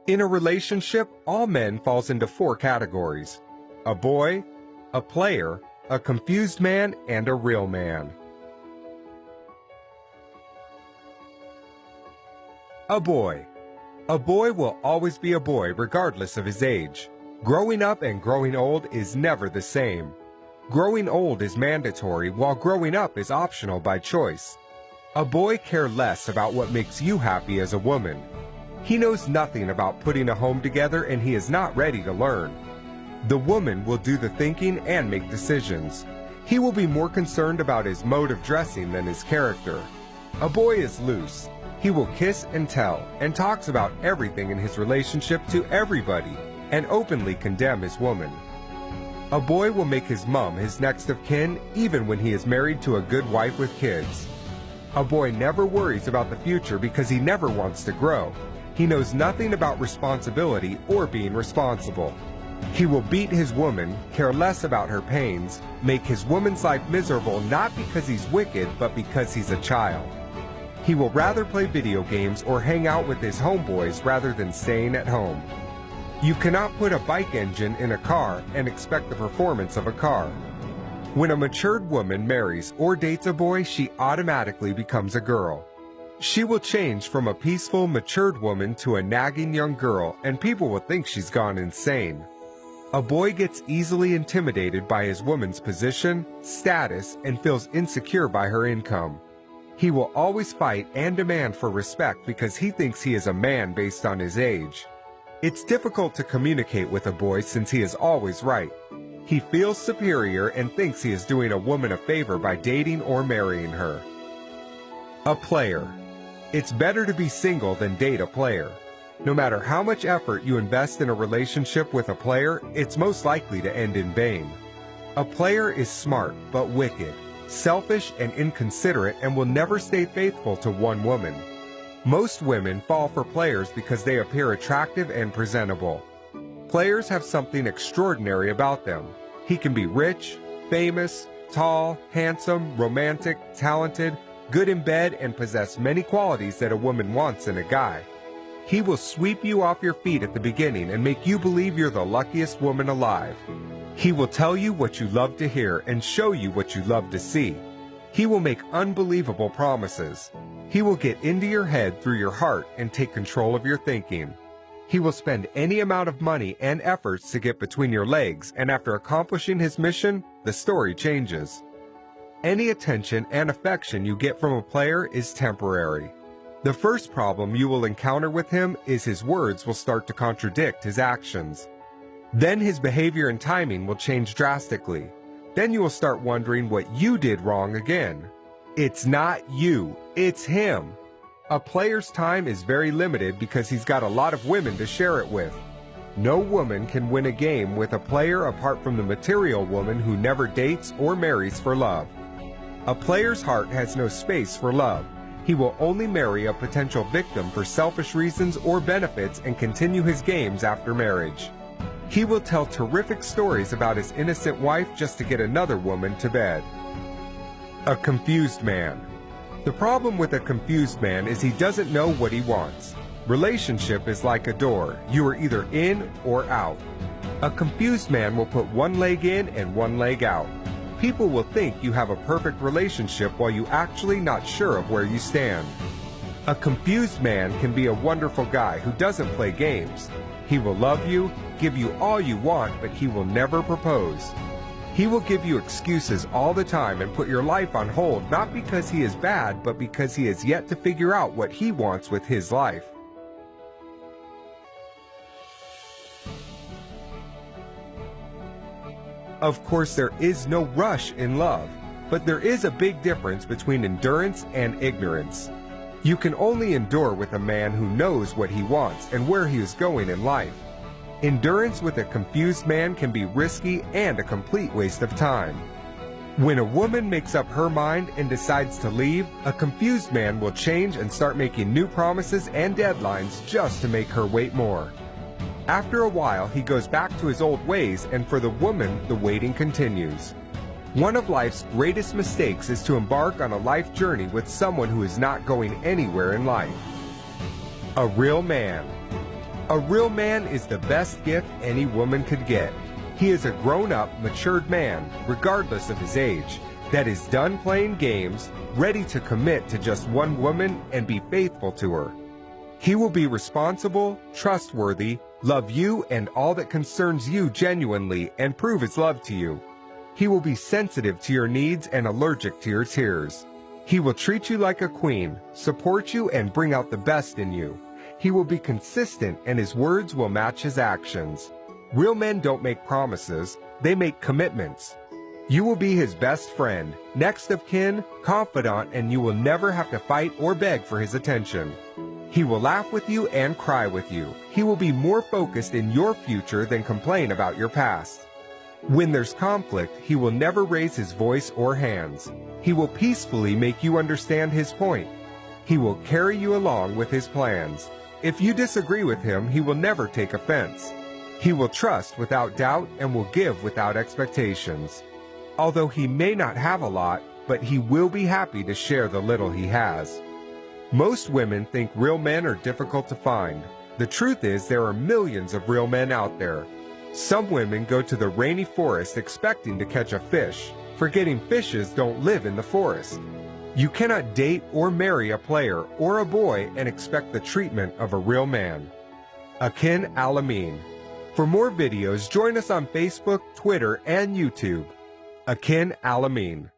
In a relationship, all men falls into 4 categories: a boy, a player, a confused man, and a real man. A boy. A boy will always be a boy regardless of his age. Growing up and growing old is never the same. Growing old is mandatory, while growing up is optional by choice. A boy cares less about what makes you happy as a woman. He knows nothing about putting a home together, and he is not ready to learn. The woman will do the thinking and make decisions. He will be more concerned about his mode of dressing than his character. A boy is loose. He will kiss and tell, and talks about everything in his relationship to everybody, and openly condemn his woman. A boy will make his mom his next of kin even when he is married to a good wife with kids. A boy never worries about the future because he never wants to grow. He knows nothing about responsibility or being responsible. He will beat his woman, care less about her pains, make his woman's life miserable not because he's wicked but because he's a child. He will rather play video games or hang out with his homeboys rather than staying at home. You cannot put a bike engine in a car and expect the performance of a car. When a matured woman marries or dates a boy, she automatically becomes a girl. She will change from a peaceful, matured woman to a nagging young girl, and people will think she's gone insane. A boy gets easily intimidated by his woman's position, status, and feels insecure by her income. He will always fight and demand for respect because he thinks he is a man based on his age. It's difficult to communicate with a boy since he is always right. He feels superior and thinks he is doing a woman a favor by dating or marrying her. A player. It's better to be single than date a player. No matter how much effort you invest in a relationship with a player, it's most likely to end in vain. A player is smart but wicked, selfish and inconsiderate, and will never stay faithful to one woman. Most women fall for players because they appear attractive and presentable. Players have something extraordinary about them. He can be rich, famous, tall, handsome, romantic, talented, good in bed, and possess many qualities that a woman wants in a guy. He will sweep you off your feet at the beginning and make you believe you're the luckiest woman alive. He will tell you what you love to hear and show you what you love to see. He will make unbelievable promises. He will get into your head through your heart and take control of your thinking. He will spend any amount of money and efforts to get between your legs, and after accomplishing his mission, the story changes. Any attention and affection you get from a player is temporary. The first problem you will encounter with him is his words will start to contradict his actions. Then his behavior and timing will change drastically. Then you will start wondering what you did wrong again. It's not you, it's him. A player's time is very limited because he's got a lot of women to share it with. No woman can win a game with a player apart from the material woman who never dates or marries for love. A player's heart has no space for love. He will only marry a potential victim for selfish reasons or benefits and continue his games after marriage. He will tell terrific stories about his innocent wife just to get another woman to bed. A confused man. The problem with a confused man is he doesn't know what he wants. Relationship is like a door. You are either in or out. A confused man will put one leg in and one leg out. People will think you have a perfect relationship while you actually not sure of where you stand. A confused man can be a wonderful guy who doesn't play games. He will love you, give you all you want, but he will never propose. He will give you excuses all the time and put your life on hold, not because he is bad, but because he has yet to figure out what he wants with his life. Of course, there is no rush in love, but there is a big difference between endurance and ignorance. You can only endure with a man who knows what he wants and where he is going in life. Endurance with a confused man can be risky and a complete waste of time. When a woman makes up her mind and decides to leave, a confused man will change and start making new promises and deadlines just to make her wait more. After a while, he goes back to his old ways, and for the woman, the waiting continues. One of life's greatest mistakes is to embark on a life journey with someone who is not going anywhere in life. A real man. A real man is the best gift any woman could get. He is a grown-up, matured man, regardless of his age, that is done playing games, ready to commit to just one woman and be faithful to her. He will be responsible, trustworthy, love you and all that concerns you genuinely, and prove his love to you. He will be sensitive to your needs and allergic to your tears. He will treat you like a queen, support you, and bring out the best in you. He will be consistent, and his words will match his actions. Real men don't make promises, they make commitments. You will be his best friend, next of kin, confidant, and you will never have to fight or beg for his attention. He will laugh with you and cry with you. He will be more focused in your future than complain about your past. When there's conflict, he will never raise his voice or hands. He will peacefully make you understand his point. He will carry you along with his plans. If you disagree with him, he will never take offense. He will trust without doubt and will give without expectations. Although he may not have a lot, but he will be happy to share the little he has. Most women think real men are difficult to find. The truth is there are millions of real men out there. Some women go to the rainy forest expecting to catch a fish, forgetting fishes don't live in the forest. You cannot date or marry a player or a boy and expect the treatment of a real man. Akin Al-Amin. For more videos, join us on Facebook, Twitter, and YouTube. Akin Al-Amin.